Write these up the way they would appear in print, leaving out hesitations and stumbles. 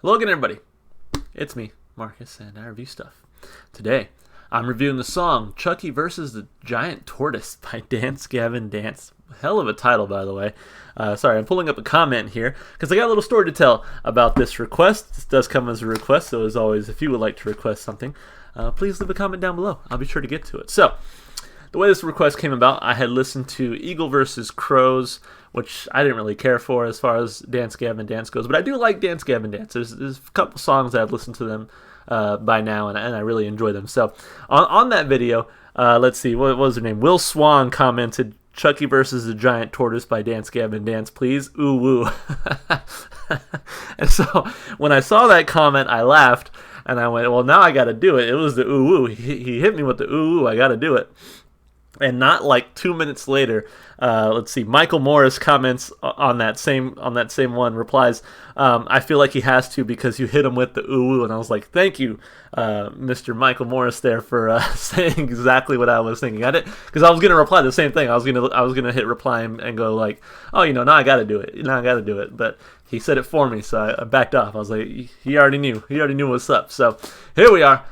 Hello again, everybody. It's me, Marcus, and I review stuff. Today, I'm reviewing the song Chucky versus the Giant Tortoise by Gavin. Hell of a title, by the way. Sorry, I'm pulling up a comment here because I got a little story to tell about this request. This does come as a request, so as always, if you would like to request something, please leave a comment down below. I'll be sure to get to it. So, the way this request came about, I had listened to Eagle versus Crows, which I didn't really care for as far as Gavin goes, but I do like Gavin. There's a couple songs that I've listened to them by now, and I really enjoy them. So on that video, let's see, what was her name? Will Swan commented, "Chucky versus the Giant Tortoise by Gavin, please. Ooh woo." And so when I saw that comment, I laughed, and I went, well, now I got to do it. It was the ooh woo. He hit me with the ooh woo. I got to do it. And not like 2 minutes later, let's see, Michael Morris comments on that same one, replies, "I feel like he has to because you hit him with the ooh woo." And I was like, thank you, Mr. Michael Morris there for saying exactly what I was thinking. I did, because I was gonna reply the same thing. I was gonna hit reply and go like, oh, now I gotta do it. Now I gotta do it. But he said it for me, so I backed off. I was like, he already knew. He already knew what's up. So here we are.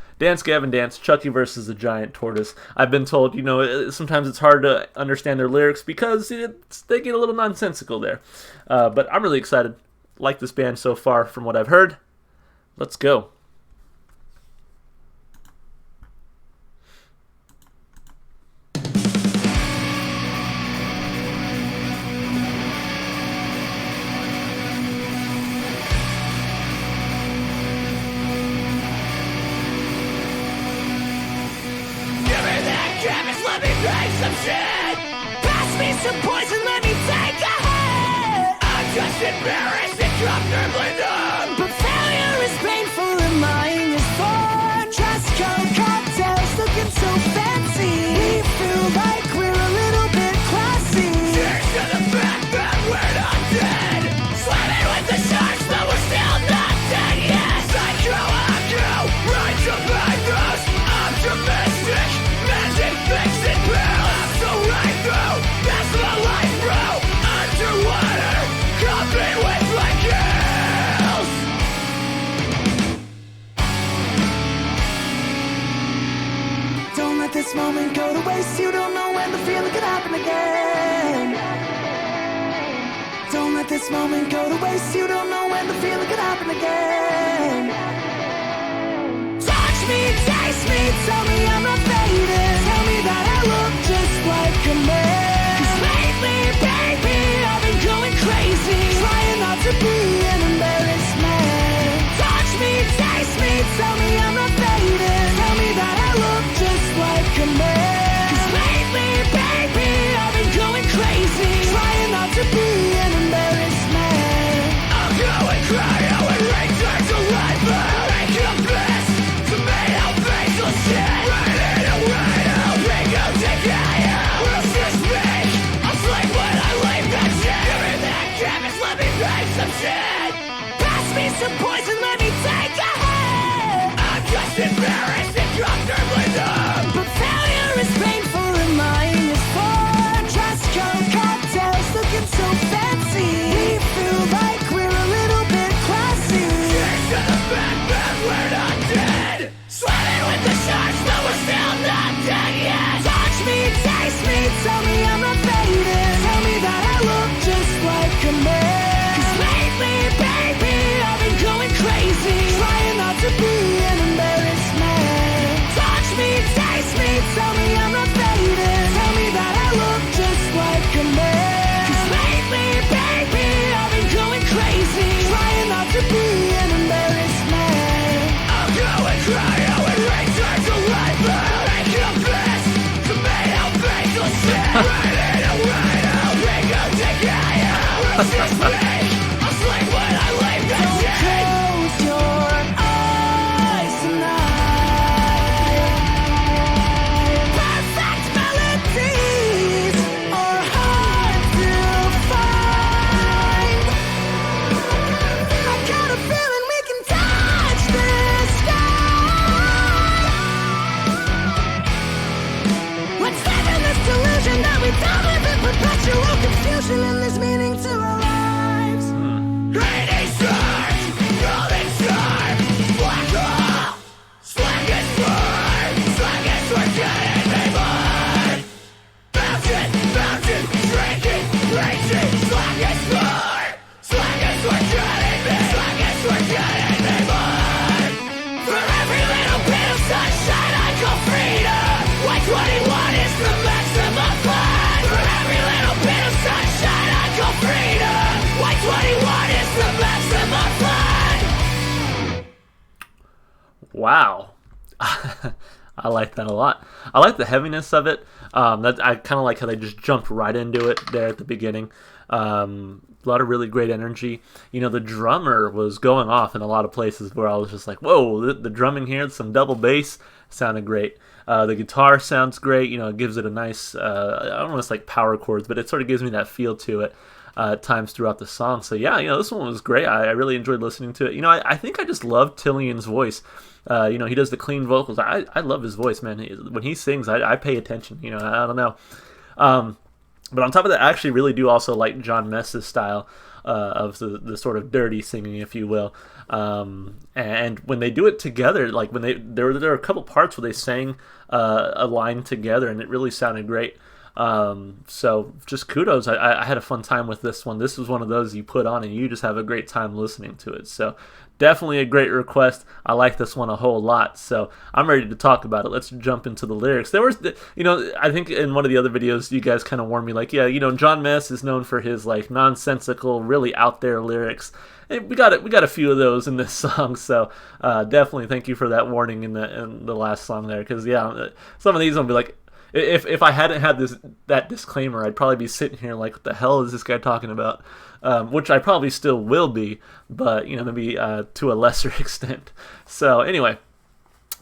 Gavin, Chucky versus the Giant Tortoise. I've been told, sometimes it's hard to understand their lyrics because they get a little nonsensical there. But I'm really excited. Like this band so far from what I've heard. Let's go. Let me make some shit. Pass me some poison, let me take a hit. I'm just embarrassed and comfortably numb. But failure is painful and lying is fun. Dress code cocktails looking so fancy. We feel like we're a little bit classy. Cheers to the fact that we're not dead. Swimming with the sharks, but we're still not dead yet. Psycho, right to my ghost. Optimistic, magic fixing pill. I'm so right through, that's my life, bro. Underwater, company with my kills. Don't let this moment go to waste. You don't know when the feeling could happen again. Don't let this moment go to waste. You don't know when the feeling could happen again. Touch me, taste me, tell me I'm not faded. Tell me that I look just like a man. 'Cause lately, baby, I've been going crazy, trying not to be an embarrassed man. Touch me, taste me, tell me I'm not faded. Tell me that I look just like a man. 'Cause lately, baby, I've been going crazy, trying not to be an embarrassed man. I'll go and cry out and return to life. I'll make a mess. Tomato facial shit. Right in a right out. Bingo, take out. What's this make? I'll sleep when I leave that shit. Give me that canvas, let me make some shit. Pass me some poison, let me take a hit. I'm just embarrassed and comfortably numb. But failure is painful and lying is fun. Dress code cocktails looking so fancy. We feel like we're a little bit classy. Cheers to the fact that we're not dead. Swimming with the sharks, but we're still not dead yet. Touch me, taste me, tell me I'm not faded. Tell me that I look just like a man. 'Cause lately, baby, I've been going crazy, trying not to be an embarrassed man. Wow. I like that a lot. I like the heaviness of it. That I kind of like how they just jumped right into it there at the beginning. A lot of really great energy. The drummer was going off in a lot of places where I was just like, whoa, the drumming here, some double bass sounded great. The guitar sounds great. It gives it a nice, I don't want to say like power chords, but it sort of gives me that feel to it at times throughout the song. So yeah, this one was great. I really enjoyed listening to it. I think I just love Tillian's voice. He does the clean vocals. I love his voice, man. When he sings, I pay attention. I don't know. But on top of that, I actually really do also like John Mess's style of the sort of dirty singing, if you will. And when they do it together, like when there were a couple parts where they sang a line together, and it really sounded great. So just kudos. I had a fun time with this one. This was one of those you put on and you just have a great time listening to it. So definitely a great request. I like this one a whole lot. So I'm ready to talk about it. Let's jump into the lyrics. There was, I think in one of the other videos you guys kind of warned me like, yeah, John Mess is known for his like nonsensical, really out there lyrics. And we got a few of those in this song, so definitely thank you for that warning in the last song there. Because yeah, some of these will be like, if I hadn't had that disclaimer, I'd probably be sitting here like, what the hell is this guy talking about? Which I probably still will be, but maybe to a lesser extent. So anyway,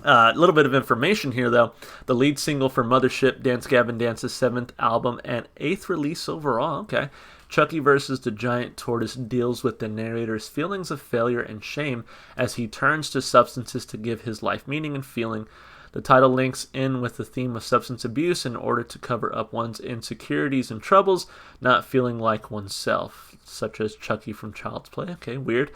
a little bit of information here though. The lead single for Mothership, Dance Gavin Dance's 7th album and 8th release overall. Okay. Chucky versus the Giant Tortoise deals with the narrator's feelings of failure and shame as he turns to substances to give his life meaning and feeling. The title links in with the theme of substance abuse in order to cover up one's insecurities and troubles, not feeling like oneself, such as Chucky from Child's Play. Okay, weird.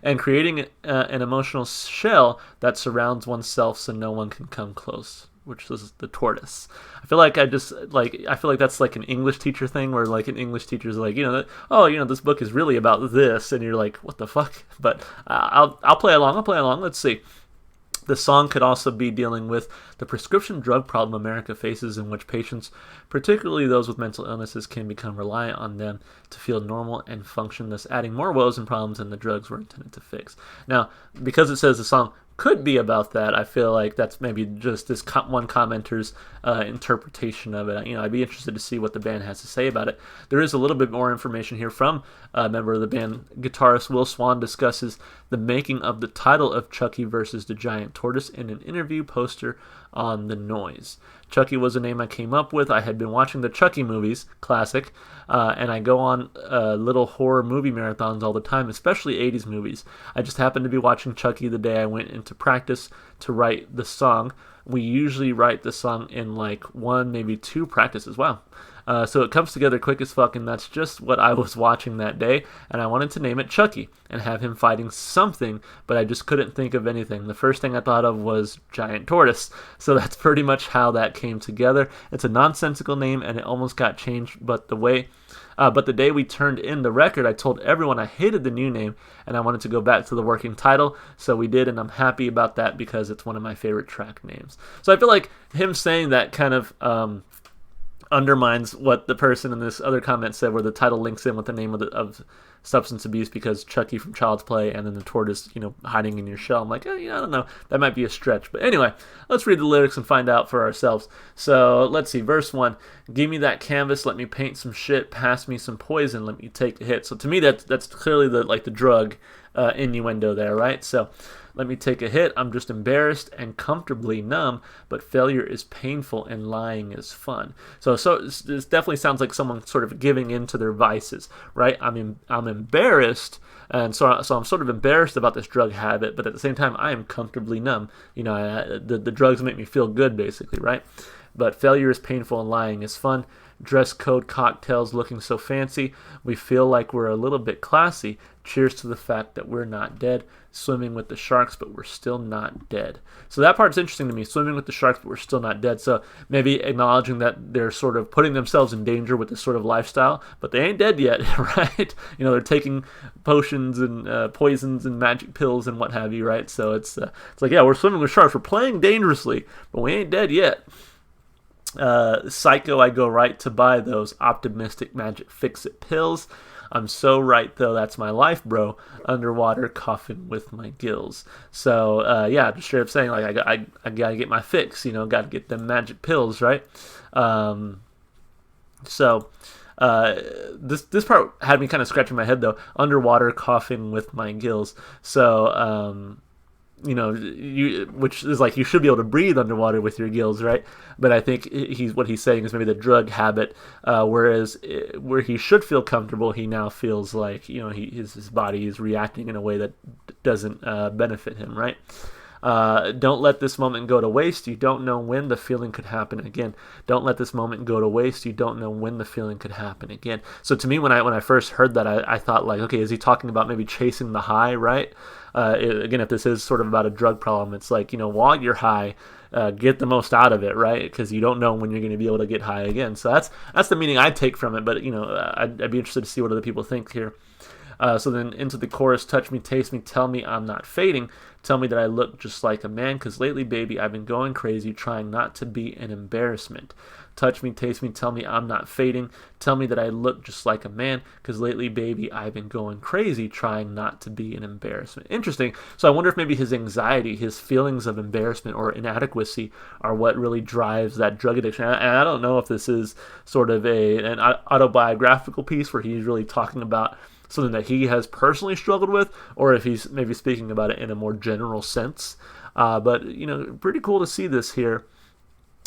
And creating an emotional shell that surrounds oneself so no one can come close, which is the tortoise. I feel like that's like an English teacher thing where like an English teacher's like, this book is really about this, and you're like, what the fuck? But I'll play along. Let's see. The song could also be dealing with the prescription drug problem America faces, in which patients, particularly those with mental illnesses, can become reliant on them to feel normal and function, thus adding more woes and problems than the drugs were intended to fix. Now, because it says the song could be about that, I feel like that's maybe just this one commenter's interpretation of it. I'd be interested to see what the band has to say about it. There is a little bit more information here from a member of the band. Guitarist Will Swan discusses the making of the title of Chucky versus the Giant Tortoise in an interview poster on The Noise. Chucky was a name I came up with. I had been watching the Chucky movies, classic, and I go on little horror movie marathons all the time, especially 80s movies. I just happened to be watching Chucky the day I went into practice to write the song. We usually write the song in like 1, maybe 2 practices. Wow. So it comes together quick as fuck, and that's just what I was watching that day, and I wanted to name it Chucky and have him fighting something, but I just couldn't think of anything. The first thing I thought of was Giant Tortoise, so that's pretty much how that came together. It's a nonsensical name, and it almost got changed, but the day we turned in the record, I told everyone I hated the new name, and I wanted to go back to the working title, so we did, and I'm happy about that because it's one of my favorite track names. So I feel like him saying that kind of undermines what the person in this other comment said, where the title links in with the name of substance abuse, because Chucky from Child's Play and then the tortoise, hiding in your shell. I'm like, I don't know. That might be a stretch. But anyway, let's read the lyrics and find out for ourselves. So let's see. Verse 1, give me that canvas, let me paint some shit, pass me some poison, let me take a hit. So to me, that's clearly the drug innuendo there, right? So let me take a hit. I'm just embarrassed and comfortably numb, but failure is painful and lying is fun. So this definitely sounds like someone sort of giving in to their vices, right? I'm embarrassed, and so I'm sort of embarrassed about this drug habit, but at the same time, I am comfortably numb. The drugs make me feel good, basically, right? But failure is painful and lying is fun. Dress code cocktails looking so fancy. We feel like we're a little bit classy. Cheers to the fact that we're not dead. Swimming with the sharks, but we're still not dead. So that part's interesting to me. Swimming with the sharks, but we're still not dead. So maybe acknowledging that they're sort of putting themselves in danger with this sort of lifestyle, but they ain't dead yet, right? They're taking potions and poisons and magic pills and what have you, right? So it's like, yeah, we're swimming with sharks. We're playing dangerously, but we ain't dead yet. Psycho, I go right to buy those optimistic magic fix-it pills. I'm so right though, that's my life, bro. Underwater, coughing with my gills. So yeah, just straight up saying like I gotta get my fix, gotta get them magic pills, right? So this part had me kind of scratching my head though. Underwater, coughing with my gills. So which is like you should be able to breathe underwater with your gills, right? But I think what he's saying is maybe the drug habit, whereas where he should feel comfortable, he now feels like his body is reacting in a way that doesn't benefit him, right? Don't let this moment go to waste. You don't know when the feeling could happen again. Don't let this moment go to waste. You don't know when the feeling could happen again. So to me, when I first heard that, I thought like, okay, is he talking about maybe chasing the high, right? Again, if this is sort of about a drug problem, it's like, while you're high, get the most out of it, right? Because you don't know when you're going to be able to get high again. So that's the meaning I take from it. But I'd be interested to see what other people think here. So then into the chorus, touch me, taste me, tell me I'm not fading. Tell me that I look just like a man, because lately, baby, I've been going crazy, trying not to be an embarrassment. Touch me, taste me, tell me I'm not fading. Tell me that I look just like a man, because lately, baby, I've been going crazy, trying not to be an embarrassment. Interesting. So I wonder if maybe his anxiety, his feelings of embarrassment or inadequacy are what really drives that drug addiction. And I don't know if this is sort of an autobiographical piece where he's really talking about something that he has personally struggled with, or if he's maybe speaking about it in a more general sense. But pretty cool to see this here.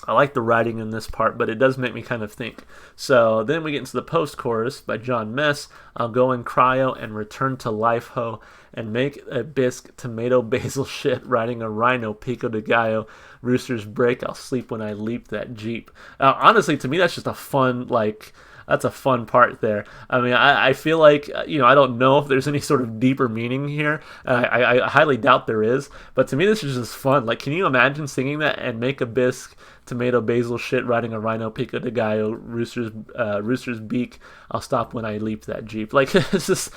I like the writing in this part, but it does make me kind of think. So then we get into the post-chorus by John Mess. I'll go in cryo and return to life, ho, and make a bisque, tomato, basil shit, riding a rhino, pico de gallo, rooster's break, I'll sleep when I leap that Jeep. Honestly, to me, that's just a fun, that's a fun part there. I mean, I feel like, I don't know if there's any sort of deeper meaning here. I highly doubt there is. But to me, this is just fun. Like, can you imagine singing that and make a bisque, tomato, basil shit, riding a rhino, pico de gallo, rooster's beak, I'll stop when I leap that Jeep. Like, it's just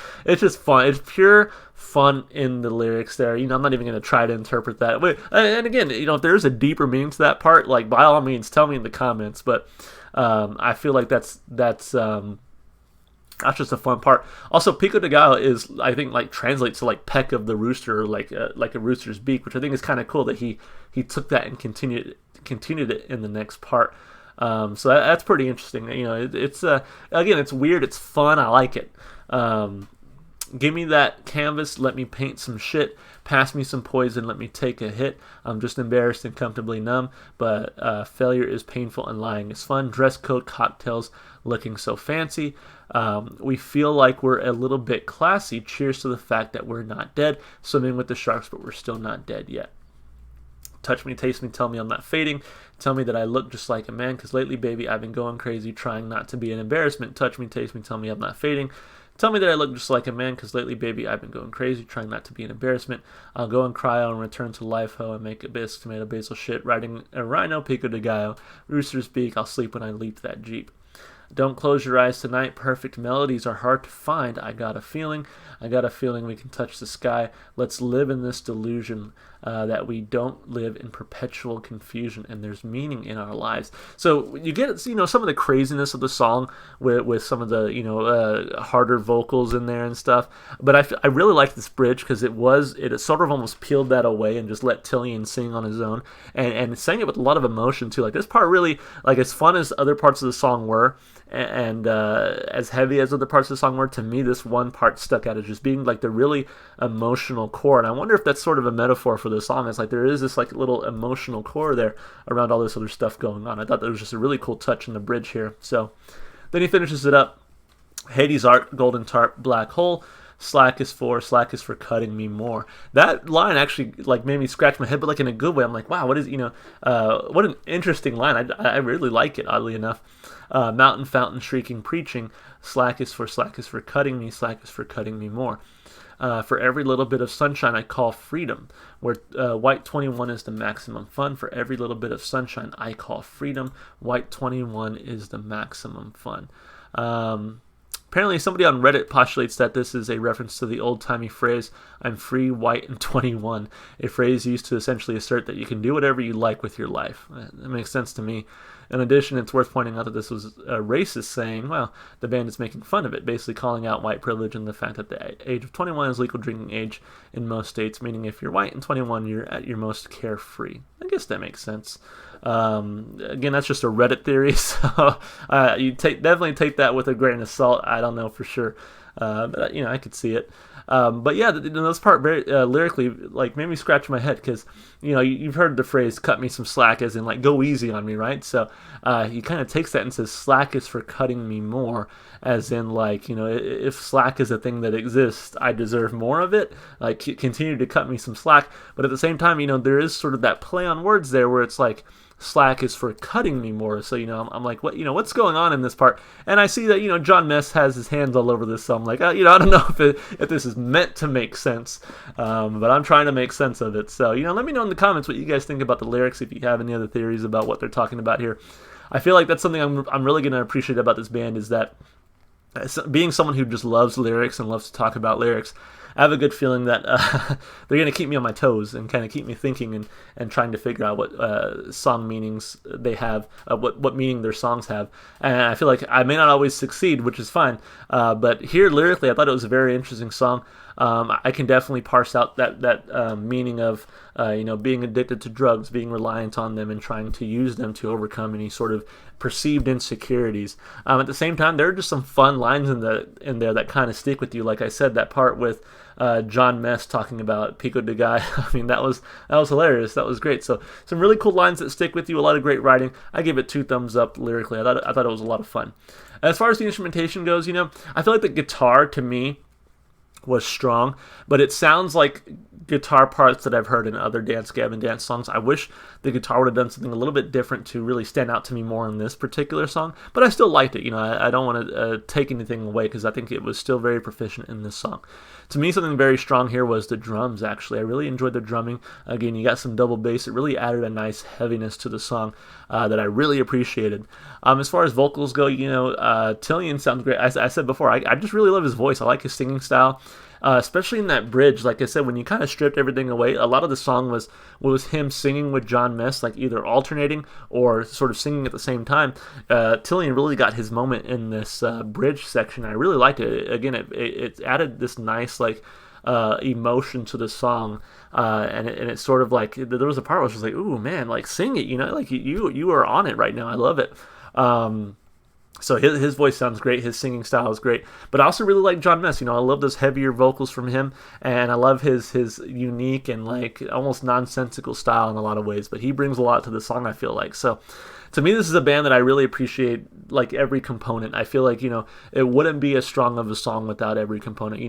fun. It's pure fun in the lyrics there. I'm not even going to try to interpret that. And again, if there's a deeper meaning to that part, like, by all means, tell me in the comments. But I feel like that's just a fun part. Also, pico de gallo is, I think, like translates to like peck of the rooster, or like a rooster's beak, which I think is kind of cool that he took that and continued it in the next part. So that's pretty interesting. It's again, it's weird, it's fun. I like it. Give me that canvas, let me paint some shit. Pass me some poison, let me take a hit. I'm just embarrassed and comfortably numb, but failure is painful and lying is fun. Dress code, cocktails, looking so fancy. We feel like we're a little bit classy. Cheers to the fact that we're not dead. Swimming with the sharks, but we're still not dead yet. Touch me, taste me, tell me I'm not fading. Tell me that I look just like a man, because lately, baby, I've been going crazy, trying not to be an embarrassment. Touch me, taste me, tell me I'm not fading. Tell me that I look just like a man, because lately, baby, I've been going crazy, trying not to be an embarrassment. I'll go and cryo and return to life, ho, and make a bisque, tomato, basil shit, riding a rhino, pico de gallo, rooster's beak, I'll sleep when I leap that Jeep. Don't close your eyes tonight. Perfect melodies are hard to find. I got a feeling we can touch the sky. Let's live in this delusion that we don't live in perpetual confusion, and there's meaning in our lives. So you get, some of the craziness of the song with some of the harder vocals in there and stuff. But I really liked this bridge because it sort of almost peeled that away and just let Tillian sing on his own and sang it with a lot of emotion too. Like, this part really, like, as fun as other parts of the song were, and as heavy as other parts of the song were, to me this one part stuck out as just being like the really emotional core. And I wonder if that's sort of a metaphor for the song. It's like there is this like little emotional core there around all this other stuff going on. I thought that was just a really cool touch in the bridge here. So then he finishes it up. Hades art, golden tarp, black hole. Slack is for cutting me more. That line actually like made me scratch my head, but like in a good way. I'm like, wow, what an interesting line. I really like it, oddly enough. Mountain fountain shrieking preaching. Slack is for cutting me. Slack is for cutting me more. For every little bit of sunshine I call freedom. Where white 21 is the maximum fun. For every little bit of sunshine I call freedom. White 21 is the maximum fun. Apparently, somebody on Reddit postulates that this is a reference to the old-timey phrase, I'm free, white, and 21, a phrase used to essentially assert that you can do whatever you like with your life. That makes sense to me. In addition, it's worth pointing out that this was a racist saying. Well, the band is making fun of it, basically calling out white privilege and the fact that the age of 21 is legal drinking age in most states, meaning if you're white and 21, you're at your most carefree. I guess that makes sense. Again, that's just a Reddit theory, so you definitely take that with a grain of salt. I don't know for sure, but I could see it. But yeah, this part very lyrically like made me scratch my head because you've heard the phrase "cut me some slack," as in like go easy on me, right? So he kind of takes that and says slack is for cutting me more, as in like if slack is a thing that exists, I deserve more of it. Like continue to cut me some slack, but at the same time, there is sort of that play on words there where it's like slack is for cutting me more. So I'm like, what's going on in this part? And I see that John Mess has his hands all over this, so I'm like, I don't know if this is meant to make sense, but I'm trying to make sense of it. So let me know in the comments what you guys think about the lyrics, if you have any other theories about what they're talking about here. I feel like that's something I'm really going to appreciate about this band, is that being someone who just loves lyrics and loves to talk about lyrics, I have a good feeling that they're going to keep me on my toes and kind of keep me thinking and trying to figure out what song meanings they have, what meaning their songs have. And I feel like I may not always succeed, which is fine. But here, lyrically, I thought it was a very interesting song. I can definitely parse out that meaning of being addicted to drugs, being reliant on them, and trying to use them to overcome any sort of perceived insecurities. At the same time, there are just some fun lines in there that kind of stick with you. Like I said, that part with John Mess talking about Pico de Gallo. I mean, that was hilarious. That was great. So some really cool lines that stick with you. A lot of great writing. I give it 2 thumbs up lyrically. I thought it was a lot of fun. As far as the instrumentation goes, I feel like the guitar to me was strong, but it sounds like guitar parts that I've heard in other Gavin Dance songs. I wish the guitar would have done something a little bit different to really stand out to me more in this particular song, but I still liked it. I don't want to take anything away because I think it was still very proficient in this song. To me, something very strong here was the drums, actually. I really enjoyed the drumming. Again, you got some double bass. It really added a nice heaviness to the song that I really appreciated. As far as vocals go, Tillian sounds great. I said before, I just really love his voice. I like his singing style. Especially in that bridge, like I said, when you kind of stripped everything away, a lot of the song was him singing with John Mess, like either alternating or sort of singing at the same time. Tillian really got his moment in this bridge section. I really liked it. Again, it added this nice emotion to the song, and it's sort of like there was a part where I was like, "Ooh, man, like sing it," like you are on it right now. I love it. So his voice sounds great. His singing style is great. But I also really like John Mess. I love those heavier vocals from him, and I love his unique and like almost nonsensical style in a lot of ways. But he brings a lot to the song, I feel like. So to me, this is a band that I really appreciate, like every component. I feel like, it wouldn't be as strong of a song without every component.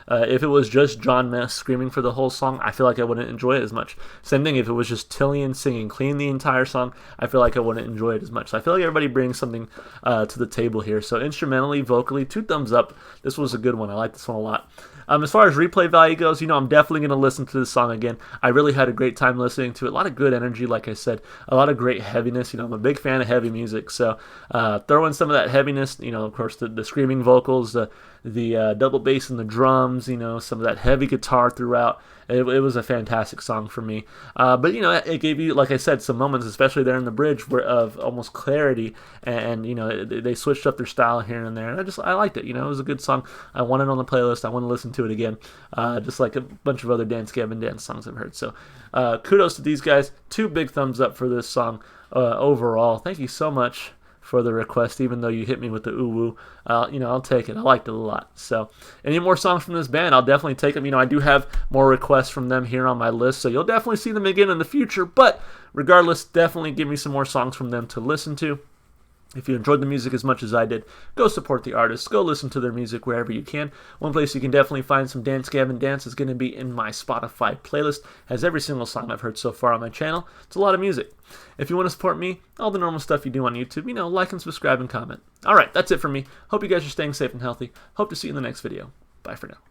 If it was just John Mess screaming for the whole song, I feel like I wouldn't enjoy it as much. Same thing if it was just Tillian singing clean the entire song, I feel like I wouldn't enjoy it as much. So I feel like everybody brings something to the table here. So instrumentally, vocally, 2 thumbs up. This was a good one. I like this one a lot. As far as replay value goes, I'm definitely going to listen to this song again. I really had a great time listening to it. A lot of good energy, like I said. A lot of great heaviness. I'm a big fan of heavy music. So throw in some of that heaviness. Of course, the screaming vocals, the double bass and the drums, some of that heavy guitar throughout. It was a fantastic song for me. But, it gave you, like I said, some moments, especially there in the bridge, of almost clarity. And they switched up their style here and there. And I liked it. It was a good song. I want it on the playlist. I want to listen to it again, just like a bunch of other Gavin Dance songs I've heard. So kudos to these guys. 2 big thumbs up for this song overall. Thank you so much for the request, even though you hit me with the ooh-woo. I'll take it. I liked it a lot. So any more songs from this band, I'll definitely take them. I do have more requests from them here on my list, so you'll definitely see them again in the future. But regardless, definitely give me some more songs from them to listen to. If you enjoyed the music as much as I did, go support the artists. Go listen to their music wherever you can. One place you can definitely find some Gavin Dance is going to be in my Spotify playlist. Has every single song I've heard so far on my channel. It's a lot of music. If you want to support me, all the normal stuff you do on YouTube, like and subscribe and comment. All right, that's it for me. Hope you guys are staying safe and healthy. Hope to see you in the next video. Bye for now.